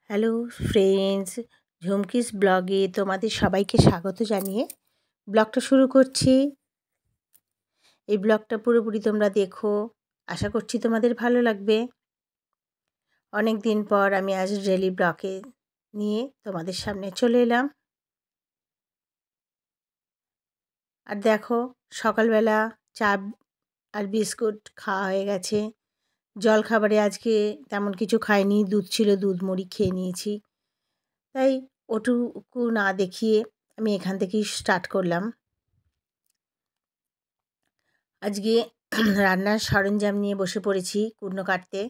Hello friends, ঝুমকিস ব্লগে তোমাদের সবাইকে স্বাগত জানিয়ে ব্লগটা শুরু করছি। এই ব্লগটা পুরোপুরি তোমরা দেখো, আশা করছি তোমাদের ভালো লাগবে। অনেক দিন পর আমি আজ ডেলি ব্লগে নিয়ে তোমাদের সামনে চলে এলাম। আর দেখো, সকালবেলা চা আর বিস্কুট খাওয়া হয়ে গেছে। জল খাবারে আজকে তেমন কিছু খাইনি, দুধ ছিল, দুধ মুড়ি খেয়ে নিয়েছি। তাই ওটুকু না দেখিয়ে আমি এখান থেকেই স্টার্ট করলাম। আজকে রান্নার সরঞ্জাম নিয়ে বসে পড়েছি কুটনো কাটতে।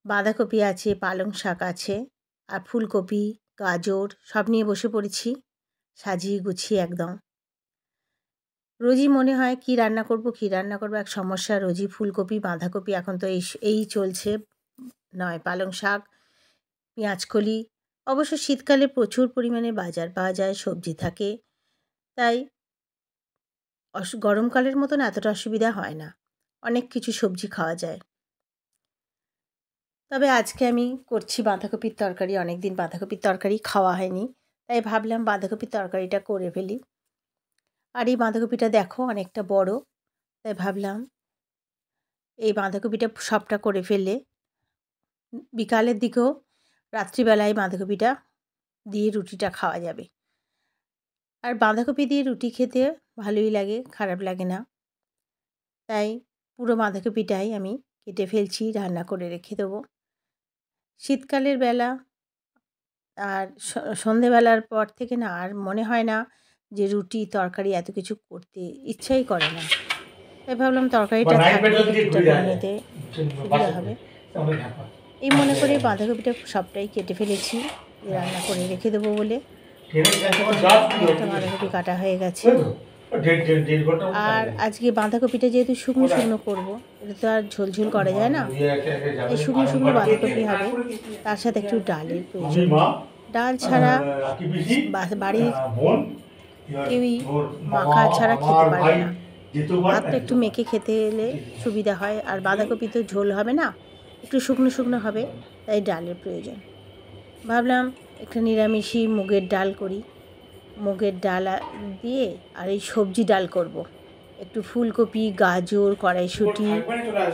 বাঁধাকপি আছে, পালং শাক আছে, আর ফুলকপি, গাজর সব নিয়ে বসে পড়েছি সাজিয়ে গুছিয়ে একদম। রোজই মনে হয় কি রান্না করব এক সমস্যা। রোজই ফুলকপি, বাঁধাকপি, এখন তো এই চলছে, নয় পালং শাক, পেঁয়াজকলি। অবশ্য শীতকালে প্রচুর পরিমাণে বাজার পাওয়া যায়, সবজি থাকে, তাই গরমকালের মতন এতটা অসুবিধা হয় না, অনেক কিছু সবজি খাওয়া যায়। তবে আজকে আমি করছি বাঁধাকপির তরকারি। অনেক দিন বাঁধাকপির তরকারি খাওয়া হয়নি, তাই ভাবলাম বাঁধাকপির তরকারিটা করে ফেলি। আর এই বাঁধাকপিটা দেখো অনেকটা বড়, তাই ভাবলাম এই বাঁধাকপিটা সবটা করে ফেললে বিকালের দিকেও, রাত্রিবেলায় বাঁধাকপিটা দিয়ে রুটিটা খাওয়া যাবে। আর বাঁধাকপি দিয়ে রুটি খেতে ভালোই লাগে, খারাপ লাগে না। তাই পুরো বাঁধাকপিটাই আমি কেটে ফেলছি, রান্না করে রেখে দেবো। শীতকালের বেলা আর সন্ধেবেলার পর থেকে না আর মনে হয় না যে রুটি তরকারি এত কিছু করতে ইচ্ছাই করে না। তাই ভাবলাম তরকারিটা থাকলে রুটিটা করে নিতে সুবিধা হবে। এই মনে করে বাঁধাকপিটা সবটাই কেটে ফেলেছি, রান্না করে রেখে দেবো বলে। একটা বাঁধাকপি কাটা হয়ে গেছে। আর আজকে বাঁধাকপিটা যেহেতু শুকনো শুকনো করবো, এটা তো আর ঝোলঝোল করা যায় না, এই শুকনো শুকনো বাঁধাকপি হবে, তার সাথে একটু ডালের প্রয়োজন। ডাল ছাড়া বাড়ির কেউই মাখা ছাড়া খেতে পারবে না। ভাত তো একটু মেখে খেতে এলে সুবিধা হয়, আর বাঁধাকপি তো ঝোল হবে না, একটু শুকনো শুকনো হবে, তাই ডালের প্রয়োজন। ভাবলাম একটা নিরামিষই মুগের ডাল করি। মুগের ডাল দিয়ে আর এই সবজি ডাল করব। একটু ফুলকপি, গাজর, কড়াইশুঁটি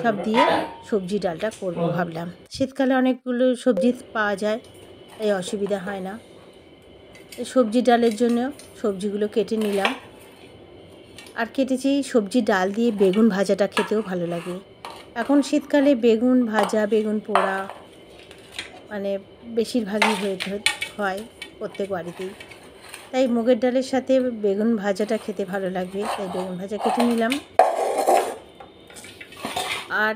সব দিয়ে সবজি ডালটা করব ভাবলাম। শীতকালে অনেকগুলো সবজি পাওয়া যায়, তাই অসুবিধা হয় না। এই সবজি ডালের জন্য সবজিগুলো কেটে নিলাম। আর কেটেছি সবজি ডাল দিয়ে বেগুন ভাজাটা খেতেও ভালো লাগে। এখন শীতকালে বেগুন ভাজা, বেগুন পোড়া মানে বেশিরভাগই হয় প্রত্যেক বাড়িতেই। তাই মুগের ডালের সাথে বেগুন ভাজাটা খেতে ভালো লাগবে, তাই বেগুন ভাজা কেটে নিলাম। আর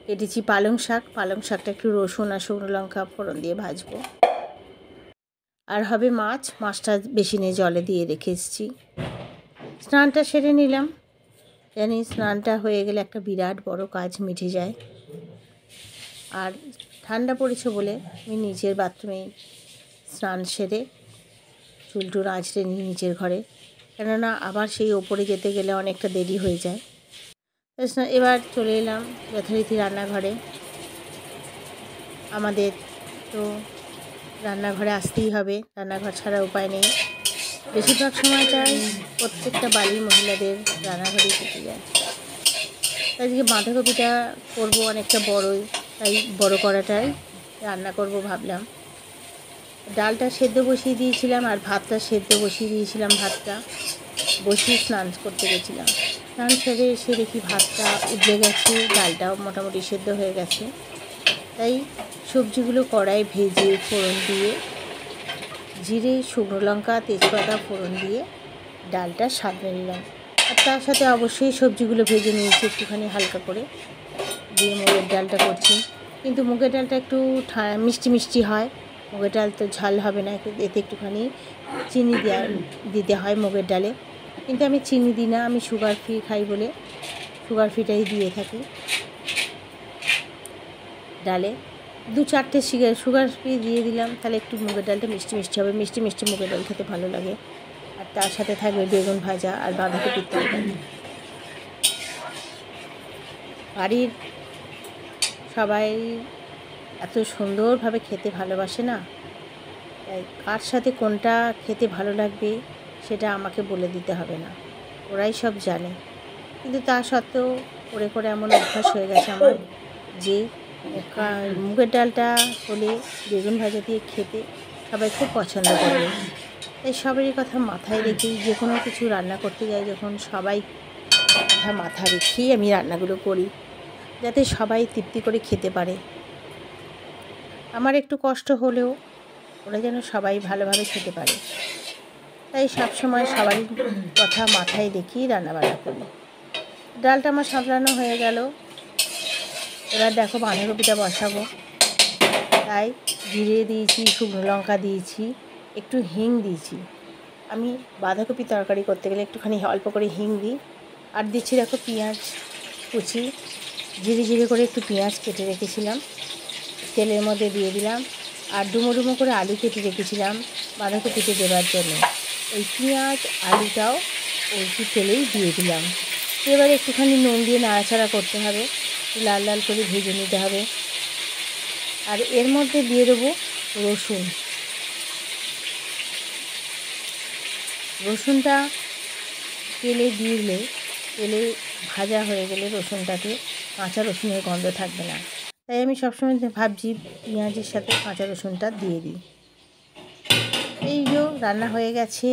কেটেছি পালং শাক। পালং শাকটা একটু রসুন আর শুকনো লঙ্কা ফোড়ন দিয়ে ভাজবো। আর হবে মাছটা বেসিনে জলে দিয়ে রেখে এসেছি। স্নানটা সেরে নিলাম, জানি স্নানটা হয়ে গেলে একটা বিরাট বড় কাজ মিটে যায়। আর ঠান্ডা পড়েছে বলে আমি নিচের বাথরুমে স্নান সেরে চুলটুল আঁচড়ে নিই নিচের ঘরে, কেননা আবার সেই ওপরে যেতে গেলে অনেকটা দেরি হয়ে যায়। এবার চলে এলাম যথারীতি রান্নাঘরে। আমাদের তো রান্নাঘরে আসতেই হবে, রান্নাঘর ছাড়া উপায় নেই। বেশিরভাগ সময়টাই প্রত্যেকটা বাড়ির মহিলাদের রান্নাঘরেই কেটে যায়। আজকে বাঁধাকপিটা করবো অনেকটা বড়ই, তাই বড় কড়াটাই রান্না করব ভাবলাম। ডালটা সেদ্ধ বসিয়ে দিয়েছিলাম আর ভাতটা সেদ্ধ বসিয়ে দিয়েছিলাম। ভাতটা বসিয়ে স্নান করতে গেছিলাম। স্নান সেরে এসে দেখি ভাতটা উঠে গেছে, ডালটাও মোটামুটি সেদ্ধ হয়ে গেছে। তাই সবজিগুলো কড়াই ভেজে ফোড়ন দিয়ে, জিরে, শুকনো লঙ্কা, তেজপাতা ফোড়ন দিয়ে ডালটা সাঁতলে নিলাম। আর তার সাথে অবশ্যই সবজিগুলো ভেজে নিয়েছি একটুখানি হালকা করে, দিয়ে মুগের ডালটা করছি। কিন্তু মুগের ডালটা একটু মিষ্টি মিষ্টি হয়, মুগের ডাল তো ঝাল হবে না, এতে একটুখানি চিনি দিতে হয় মুগের ডালে। কিন্তু আমি চিনি দিই না, আমি সুগার ফ্রি খাই বলে সুগার ফ্রিটাই দিয়ে থাকি ডালে। 2-4টে সুগার ফ্রি দিয়ে দিলাম, তাহলে একটু মুগের ডালটা মিষ্টি মিষ্টি হবে। মিষ্টি মিষ্টি মুগের ডাল খেতে ভালো লাগে। আর তার সাথে থাকবে বেগুন ভাজা আর বাঁধাকপির তরকারি। বাড়ির সবাই এত সুন্দরভাবে খেতে ভালোবাসে না, তাই কার সাথে কোনটা খেতে ভালো লাগবে সেটা আমাকে বলে দিতে হবে না, ওরাই সব জানে। কিন্তু তা সত্ত্বেও করে করে এমন অভ্যাস হয়ে গেছে আমার যে মুগের ডালটা হলে বেগুন ভাজা দিয়ে খেতে সবাই খুব পছন্দ করবে। তাই সবারই কথা মাথায় রেখেই যে কোনো কিছু রান্না করতে যাই যখন সবাই কথা মাথায় রেখেই আমি রান্নাগুলো করি, যাতে সবাই তৃপ্তি করে খেতে পারে। আমার একটু কষ্ট হলেও ওরা যেন সবাই ভালোভাবে খেতে পারে, তাই সবসময় সবারই কথা মাথায় রেখেই রান্নাবান্না করি। ডালটা আমার সাঁতলানো হয়ে গেল, এবার দেখো বাঁধাকপিটা বসাবো। তাই জিরে দিয়েছি, শুকনো লঙ্কা দিয়েছি, একটু হিং দিয়েছি। আমি বাঁধাকপি তরকারি করতে গেলে একটুখানি অল্প করে হিং দিই। আর দিচ্ছি দেখো পেঁয়াজ কুচি, জিরে জিরে করে একটু পেঁয়াজ কেটে রেখেছিলাম, তেলের মধ্যে দিয়ে দিলাম। আর ডুমো ডুমো করে আলু কেটে রেখেছিলাম বাঁধাকপিতে দেওয়ার জন্য, ওই পেঁয়াজ আলুটাও ওই তেলেই দিয়ে দিলাম। এবার একটুখানি নুন দিয়ে নাড়াচাড়া করতে হবে, লাল লাল করে ভেজে নিতে হবে। আর এর মধ্যে দিয়ে দেবো রসুন। রসুনটা তেলে দিলে, তেলে ভাজা হয়ে গেলে রসুনটাতে কাঁচা রসুনের গন্ধ থাকবে না, তাই আমি সবসময় ভাবছি পেঁয়াজের সাথে কাঁচা রসুনটা দিয়ে দিই। এই যে রান্না হয়ে গেছে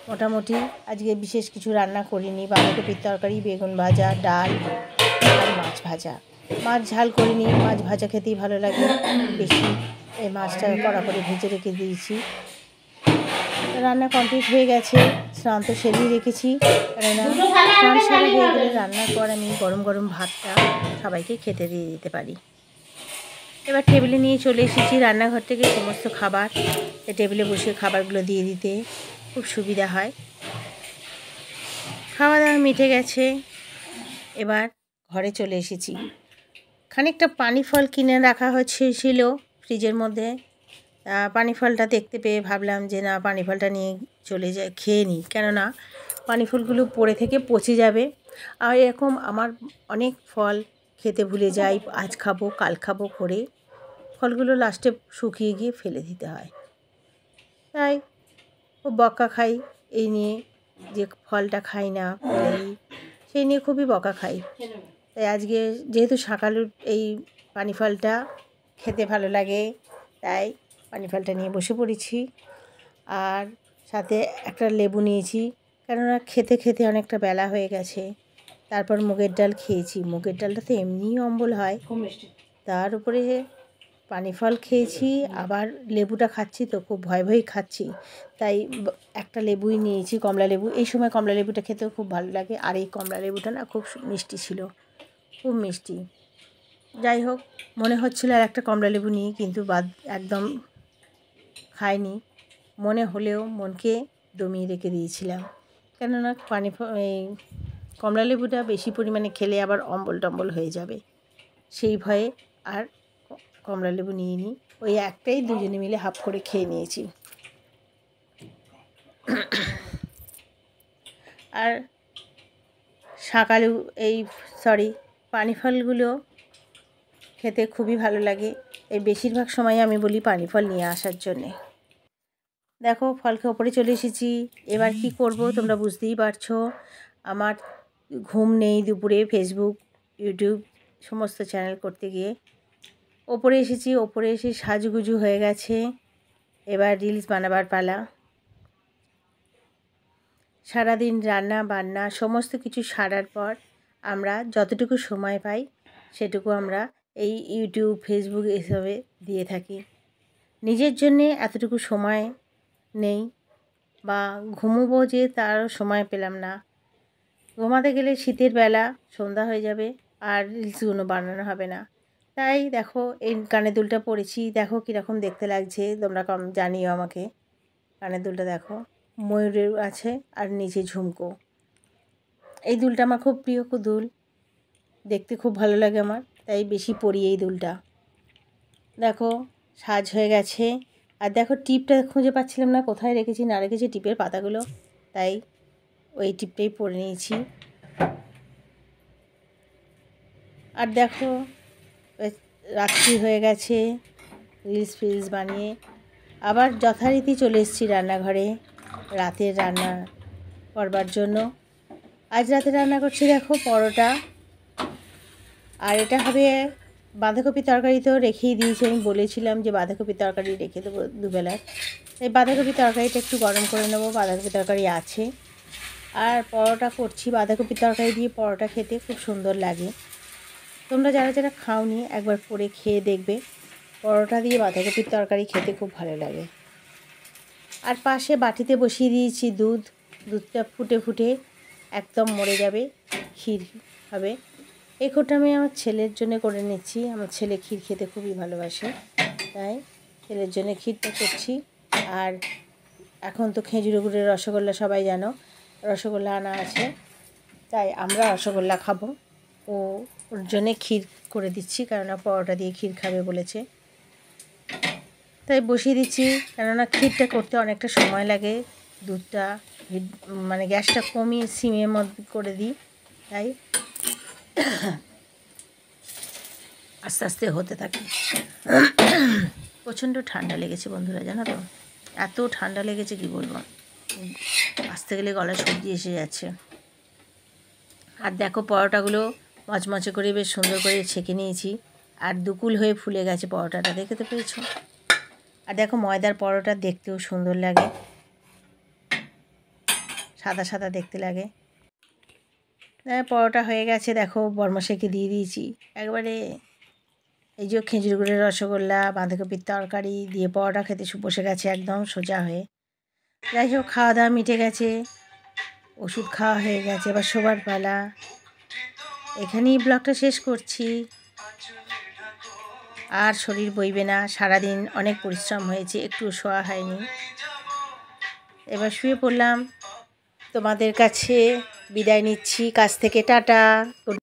মোটামুটি। আজকে বিশেষ কিছু রান্না করিনি, বাঁধাকপির তরকারি, বেগুন ভাজা, ডাল আর মাছ ভাজা। মাছ ঝাল করিনি, মাছ ভাজা খেতেই ভালো লাগে বেশি। এই মাছটা কড়া করে ভেজে রেখে দিয়েছি। রান্না কমপ্লিট হয়ে গেছে, স্নান তো সেরেই রেখেছি, কেননা স্নান সেরে হয়ে গেলে রান্নার পর আমি গরম গরম ভাতটা সবাইকে খেতে দিয়ে দিতে পারি। এবার টেবিলে নিয়ে চলে এসেছি রান্নাঘর থেকে সমস্ত খাবার, টেবিলে বসে খাবারগুলো দিয়ে দিতে খুব সুবিধা হয়। খাওয়া দাওয়া মিটে গেছে, এবার ঘরে চলে এসেছি। খানিকটা পানি ফল কিনে রাখা হয়েছিল ফ্রিজের মধ্যে, পানি ফলটা দেখতে পেয়ে ভাবলাম যে না, পানি ফলটা নিয়ে চলে যাই, খেয়ে নিই, কেননা পানি ফলগুলো পড়ে থেকে পচে যাবে। আর এরকম আমার অনেক ফল খেতে ভুলে যাই, আজ খাবো কাল খাবো করে ফলগুলো লাস্টে শুকিয়ে গিয়ে ফেলে দিতে হয়। তাই খুব বকা খাই এই নিয়ে, যে ফলটা খাই না ফেলে সেই নিয়ে খুবই বকা খাই। তাই আজকে যেহেতু সকালে এই পানি ফলটা খেতে ভালো লাগে, তাই পানি ফলটা নিয়ে বসে পড়েছি। আর সাথে একটা লেবু নিয়েছি, কেননা খেতে খেতে অনেকটা বেলা হয়ে গেছে। তারপর মুগের ডাল খেয়েছি, মুগের ডালটা তো এমনিই অম্বল হয়, তার উপরে পানি ফল খেয়েছি, আবার লেবুটা খাচ্ছি তো খুব ভয় ভয়েই খাচ্ছি। তাই একটা লেবুই নিয়েছি, কমলা লেবু। এই সময় কমলা লেবুটা খেতেও খুব ভালো লাগে, আর এই কমলা লেবুটা না খুব মিষ্টি ছিল, খুব মিষ্টি। যাই হোক, মনে হচ্ছিল আর একটা কমলা লেবু নিই, কিন্তু একদম খাইনি। মনে হলেও মনকে দমিয়ে রেখে দিয়েছিলাম, কেননা এই কমলা লেবুটা বেশি পরিমাণে খেলে আবার অম্বল টম্বল হয়ে যাবে, সেই ভয়ে আর কমলা লেবু নিয়ে নিই। ওই একটাই দুজনে মিলে হাফ করে খেয়ে নিয়েছি। আর সকালেও পানি ফলগুলো খেতে খুবই ভালো লাগে, এই বেশিরভাগ সময় আমি বলি পানি ফল নিয়ে আসার জন্যে। দেখো ফলকে ওপরে চলে এসেছি, এবার কি করব তোমরা বুঝতেই পারছো। আমার ঘুম নেই দুপুরে, ফেসবুক ইউটিউব সমস্ত চ্যানেল করতে গিয়ে ওপরে এসেছি। ওপরে এসে সাজুগুজু হয়ে গেছে, এবার রিলস বানাবার পালা। সারাদিন রান্না বান্না সমস্ত কিছু সারার পর আমরা যতটুকু সময় পাই সেটুকু আমরা এই ইউটিউব ফেসবুক এসবে দিয়ে থাকি। নিজের জন্যে এতটুকু সময় নেই, বা ঘুমোবো যে তারও সময় পেলাম না। ঘুমাতে গেলে শীতের বেলা সন্ধ্যা হয়ে যাবে, আর রিলসগুলো বানানো হবে না। তাই দেখো এই কানের দুলটা পরেছি, দেখো কীরকম দেখতে লাগছে তোমরা জানিও আমাকে। কানের দুলটা দেখো ময়ূরের আছে, আর নিচে ঝুমকো। এই দুলটা আমার খুব প্রিয় দুল, দেখতে খুব ভালো লাগে আমার, তাই বেশি পরি এই দুলটা। দেখো সাজ হয়ে গেছে। আর দেখো টিপটা খুঁজে পাচ্ছিলাম না, কোথায় রেখেছি না রেখেছি টিপের পাতাগুলো, তাই ওই টিপটাই পরে নিয়েছি। আর দেখো রাত্রি হয়ে গেছে, রিলস ফিলস বানিয়ে আবার যথারীতি চলে এসেছি রান্নাঘরে রাতের রান্না করবার জন্য। আজ রাতে রান্না করছি দেখো পরোটা, আর এটা হবে বাঁধাকপি তরকারি। তো রেখেই দিয়েছি, আমি বলেছিলাম যে বাঁধাকপি তরকারি রেখে দেবো দুবেলার। এই বাঁধাকপি তরকারিটা একটু গরম করে নেবো, বাঁধাকপি তরকারি আছে। আর পরোটা করছি, বাঁধাকপি তরকারি দিয়ে পরোটা খেতে খুব সুন্দর লাগে। তোমরা যারা যারা খাওনি একবার করে খেয়ে দেখবে, পরোটা দিয়ে বাঁধাকপির তরকারি খেতে খুব ভালো লাগে। আর পাশে বাটিতে বসিয়ে দিয়েছি দুধটা ফুটে ফুটে একদম মরে যাবে, ক্ষীর হবে। এই ক্ষীরটা আমি আমার ছেলের জন্য করে নিচ্ছি, আমার ছেলে ক্ষীর খেতে খুবই ভালোবাসে, তাই ছেলের জন্য ক্ষীরটা করছি। আর এখন তো খেজুর গুড়ের রসগোল্লা সবাই জানো, রসগোল্লা আনা আছে, তাই আমরা রসগোল্লা খাবো। ওর জন্যে ক্ষীর করে দিচ্ছি, কেননা পরোটা দিয়ে ক্ষীর খাবে বলেছে, তাই বসিয়ে দিচ্ছি। কেননা ক্ষীরটা করতে অনেকটা সময় লাগে, দুধটা মানে গ্যাসটা কমিয়ে সিমের মধ্যে করে দিই, তাই আস্তে আস্তে হতে থাকে। প্রচণ্ড ঠান্ডা লেগেছে বন্ধুরা, জানো তো, এত ঠান্ডা লেগেছে কি বলবো, আসতে গেলে গলা সর্দি এসে যাচ্ছে। আর দেখো পরোটাগুলো মচমচে করে বেশ সুন্দর করে ছেঁকে নিয়েছি, আর দুকুল হয়ে ফুলে গেছে পরোটাটা, দেখে তো পেয়েছো। আর দেখো ময়দার পরোটা দেখতেও সুন্দর লাগে, সাদা সাদা দেখতে লাগে। পরোটা হয়ে গেছে, দেখো বরমশাইকে দিয়ে দিয়েছি একবারে। এই যে খেজুর গুড়ের রসগোল্লা বাঁধাকপির তরকারি দিয়ে পরোটা খেতে বসে গেছে একদম সোজা হয়ে। যাই হোক, খাওয়া দাওয়া মিটে গেছে, ওষুধ খাওয়া হয়ে গেছে, এবার শোবার পালা। এখানেই ব্লগটা শেষ করছি, আর শরীর বইবে না, সারাদিন অনেক পরিশ্রম হয়েছে, একটু শোয়া হয়নি। এবার শুয়ে পড়লাম, তোমাদের কাছে বিদায় নিচ্ছি কাছ থেকে, টাটা।